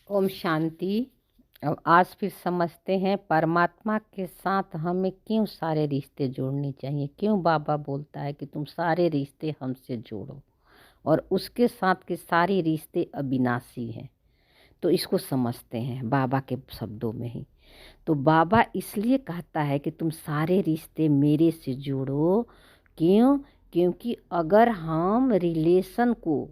ओम शांति। अब आज फिर समझते हैं परमात्मा के साथ हमें क्यों सारे रिश्ते जोड़ने चाहिए, क्यों बाबा बोलता है कि तुम सारे रिश्ते हमसे जोड़ो और उसके साथ के सारे रिश्ते अविनाशी हैं। तो इसको समझते हैं बाबा के शब्दों में ही। तो बाबा इसलिए कहता है कि तुम सारे रिश्ते मेरे से जोड़ो। क्यों? क्योंकि अगर हम रिलेशन को,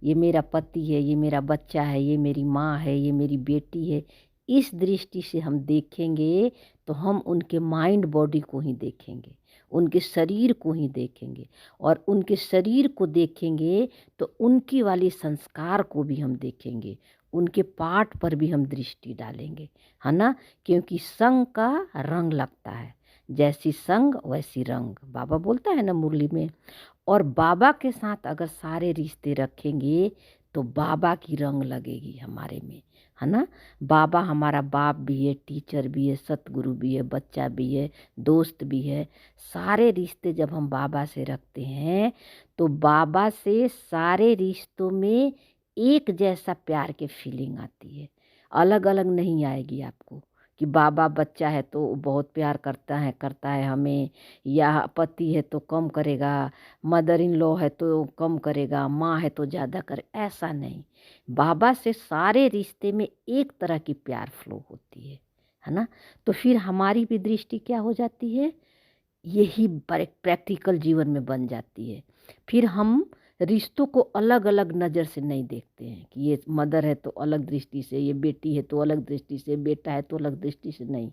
ये मेरा पति है, ये मेरा बच्चा है, ये मेरी माँ है, ये मेरी बेटी है, इस दृष्टि से हम देखेंगे तो हम उनके माइंड बॉडी को ही देखेंगे, उनके शरीर को ही देखेंगे, और उनके शरीर को देखेंगे तो उनकी वाली संस्कार को भी हम देखेंगे, उनके पाठ पर भी हम दृष्टि डालेंगे, है ना। क्योंकि संग का रंग लगता है, जैसी संग वैसी रंग, बाबा बोलता है ना मुरली में। और बाबा के साथ अगर सारे रिश्ते रखेंगे तो बाबा की रंग लगेगी हमारे में, है ना। बाबा हमारा बाप भी है, टीचर भी है, सतगुरु भी है, बच्चा भी है, दोस्त भी है। सारे रिश्ते जब हम बाबा से रखते हैं तो बाबा से सारे रिश्तों में एक जैसा प्यार की फीलिंग आती है, अलग अलग नहीं आएगी आपको कि बाबा बच्चा है तो बहुत प्यार करता है हमें, या पति है तो कम करेगा, मदर इन लॉ है तो कम करेगा, माँ है तो ज़्यादा करे, ऐसा नहीं। बाबा से सारे रिश्ते में एक तरह की प्यार फ्लो होती है ना। तो फिर हमारी भी दृष्टि क्या हो जाती है, यही प्रैक्टिकल जीवन में बन जाती है। फिर हम रिश्तों को अलग अलग नज़र से नहीं देखते हैं कि ये मदर है तो अलग दृष्टि से, ये बेटी है तो अलग दृष्टि से, बेटा है तो अलग दृष्टि से, नहीं।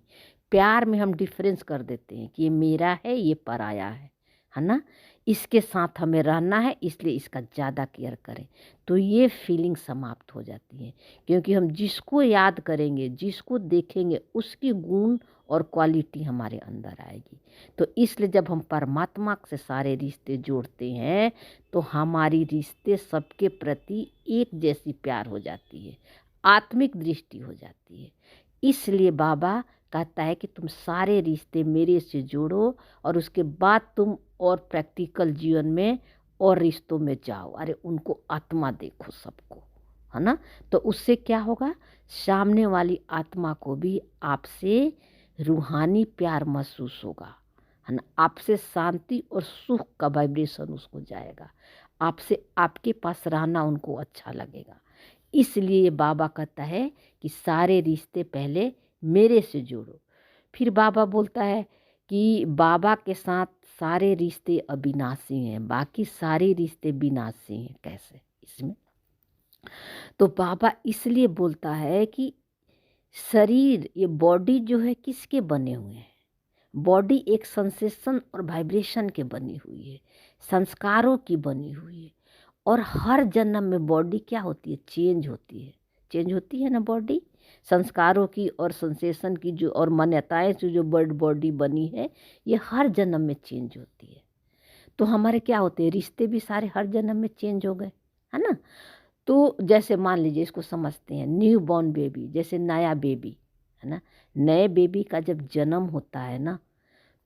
प्यार में हम डिफरेंस कर देते हैं कि ये मेरा है, ये पराया है ना। इसके साथ हमें रहना है इसलिए इसका ज़्यादा केयर करें। तो ये फीलिंग समाप्त हो जाती है, क्योंकि हम जिसको याद करेंगे, जिसको देखेंगे, उसकी गुण और क्वालिटी हमारे अंदर आएगी। तो इसलिए जब हम परमात्मा से सारे रिश्ते जोड़ते हैं तो हमारी रिश्ते सबके प्रति एक जैसी प्यार हो जाती है, आत्मिक दृष्टि हो जाती है। इसलिए बाबा कहता है कि तुम सारे रिश्ते मेरे से जोड़ो और उसके बाद तुम और प्रैक्टिकल जीवन में और रिश्तों में जाओ। अरे उनको आत्मा देखो सबको, है ना। तो उससे क्या होगा, सामने वाली आत्मा को भी आपसे रूहानी प्यार महसूस होगा, है ना। आपसे शांति और सुख का वाइब्रेशन उसको जाएगा, आपसे आपके पास रहना उनको अच्छा लगेगा। इसलिए बाबा कहता है कि सारे रिश्ते पहले मेरे से जोड़ो। फिर बाबा बोलता है कि बाबा के साथ सारे रिश्ते अविनाशी हैं, बाकी सारे रिश्ते विनाशी हैं। कैसे इसमें? तो बाबा इसलिए बोलता है कि शरीर, ये बॉडी जो है किसके बने हुए हैं? बॉडी एक सेंसेशन और वाइब्रेशन के बनी हुई है, संस्कारों की बनी हुई है। और हर जन्म में बॉडी क्या होती है, चेंज होती है। चेंज होती है ना बॉडी, संस्कारों की और सेंसेशन की जो और मान्यताएं से जो बॉडी बनी है, ये हर जन्म में चेंज होती है। तो हमारे क्या होते हैं, रिश्ते भी सारे हर जन्म में चेंज हो गए, है ना। तो जैसे मान लीजिए, इसको समझते हैं, न्यू बॉर्न बेबी, जैसे नया बेबी, है ना। नए बेबी का जब जन्म होता है ना,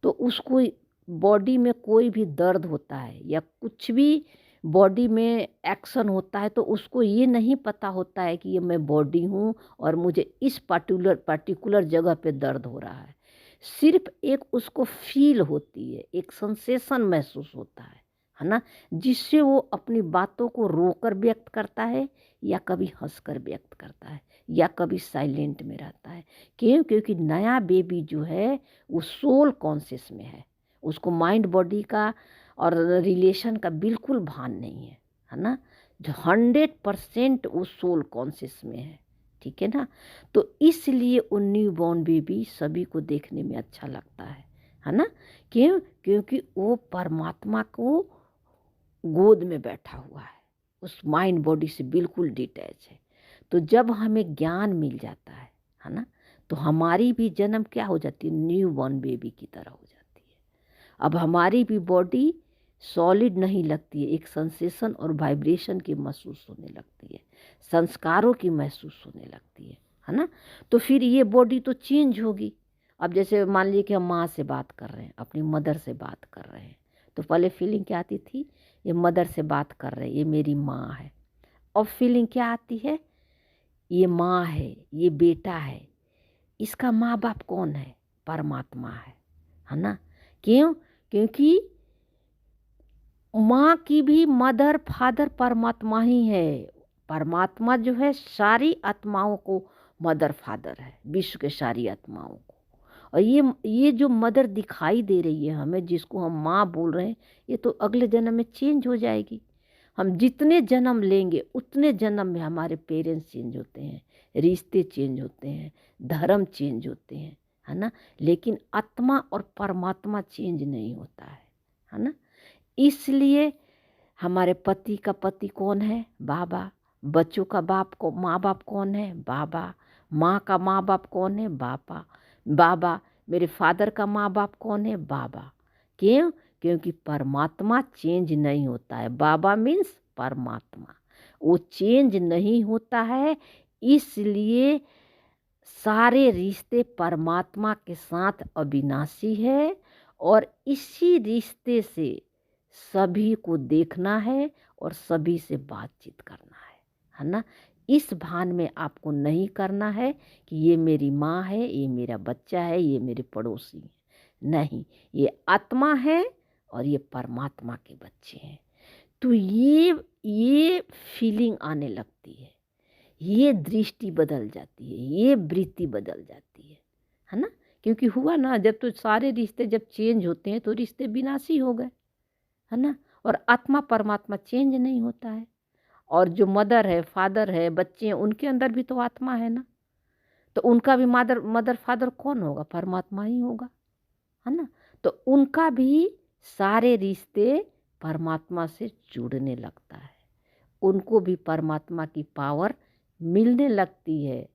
तो उसको बॉडी में कोई भी दर्द होता है या कुछ भी बॉडी में एक्शन होता है तो उसको ये नहीं पता होता है कि ये मैं बॉडी हूँ और मुझे इस पर्टिकुलर जगह पे दर्द हो रहा है। सिर्फ एक उसको फील होती है, एक सेंसेशन महसूस होता है ना, जिससे वो अपनी बातों को रोकर व्यक्त करता है या कभी हंसकर व्यक्त करता है या कभी साइलेंट में रहता है। क्यों? क्योंकि नया बेबी जो है वो सोल कॉन्शियस में है, उसको माइंड बॉडी का और रिलेशन का बिल्कुल भान नहीं है ना। जो 100% वो सोल कॉन्शियस में है, ठीक है ना। तो इसलिए वो न्यू बॉर्न बेबी सभी को देखने में अच्छा लगता है ना। क्यों? क्योंकि वो परमात्मा को गोद में बैठा हुआ है, उस माइंड बॉडी से बिल्कुल डिटैच है। तो जब हमें ज्ञान मिल जाता है ना, तो हमारी भी जन्म क्या हो जाती है, न्यू बॉर्न बेबी की तरह हो जाती है। अब हमारी भी बॉडी सॉलिड नहीं लगती है, एक सेंसेशन और वाइब्रेशन की महसूस होने लगती है, संस्कारों की महसूस होने लगती है ना। तो फिर ये बॉडी तो चेंज होगी। अब जैसे मान लीजिए कि हम माँ से बात कर रहे हैं, अपनी मदर से बात कर रहे हैं, तो पहले फीलिंग क्या आती थी, ये मदर से बात कर रहे हैं, ये मेरी माँ है। और फीलिंग क्या आती है, ये माँ है, ये बेटा है, इसका माँ बाप कौन है? परमात्मा है ना? क्यों? क्योंकि माँ की भी मदर फादर परमात्मा ही है। परमात्मा जो है सारी आत्माओं को मदर फादर है, विश्व के सारी आत्माओं को। और ये जो मदर दिखाई दे रही है हमें, जिसको हम माँ बोल रहे हैं, ये तो अगले जन्म में चेंज हो जाएगी। हम जितने जन्म लेंगे उतने जन्म में हमारे पेरेंट्स चेंज होते हैं, रिश्ते चेंज होते हैं, धर्म चेंज होते हैं, है ना? लेकिन आत्मा और परमात्मा चेंज नहीं होता है ना? इसलिए हमारे पति का पति कौन है? बाबा। बच्चों का बाप को माँ बाप कौन है? बाबा। माँ का माँ बाप कौन है? बाबा। बाबा। मेरे फादर का माँ बाप कौन है? बाबा। क्यों? क्योंकि परमात्मा चेंज नहीं होता है। बाबा मीन्स परमात्मा, वो चेंज नहीं होता है। इसलिए सारे रिश्ते परमात्मा के साथ अविनाशी है, और इसी रिश्ते से सभी को देखना है और सभी से बातचीत करना है ना? इस भान में आपको नहीं करना है कि ये मेरी माँ है, ये मेरा बच्चा है, ये मेरे पड़ोसी हैं। नहीं, ये आत्मा है और ये परमात्मा के बच्चे हैं। तो ये फीलिंग आने लगती है, ये दृष्टि बदल जाती है, ये वृत्ति बदल जाती है ना? क्योंकि हुआ ना, जब तो सारे रिश्ते जब चेंज होते हैं तो रिश्ते विनाशी हो गए, है ना? और आत्मा परमात्मा चेंज नहीं होता है। और जो मदर है, फादर है, बच्चे हैं, उनके अंदर भी तो आत्मा है ना, तो उनका भी मदर फादर कौन होगा? परमात्मा ही होगा, है ना? तो उनका भी सारे रिश्ते परमात्मा से जुड़ने लगता है, उनको भी परमात्मा की पावर मिलने लगती है।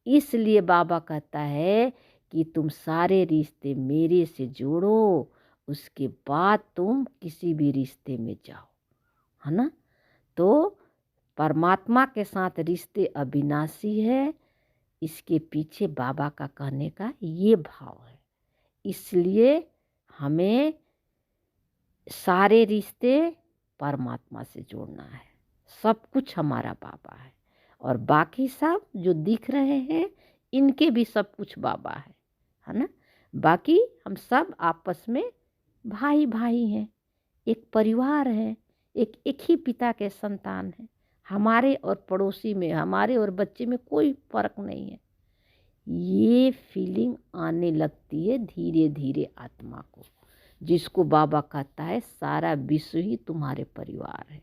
इसलिए बाबा कहता है कि तुम सारे रिश्ते मेरे से जोड़ो, उसके बाद तुम किसी भी रिश्ते में जाओ, है ना? तो परमात्मा के साथ रिश्ते अविनाशी है, इसके पीछे बाबा का कहने का ये भाव है। इसलिए हमें सारे रिश्ते परमात्मा से जोड़ना है। सब कुछ हमारा बाबा है, और बाकी सब जो दिख रहे हैं इनके भी सब कुछ बाबा है ना? बाकी हम सब आपस में भाई भाई हैं, एक परिवार है, एक ही पिता के संतान हैं। हमारे और पड़ोसी में, हमारे और बच्चे में कोई फर्क नहीं है। ये फीलिंग आने लगती है धीरे धीरे आत्मा को, जिसको बाबा कहता है सारा विश्व ही तुम्हारे परिवार है।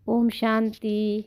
ओम शांति।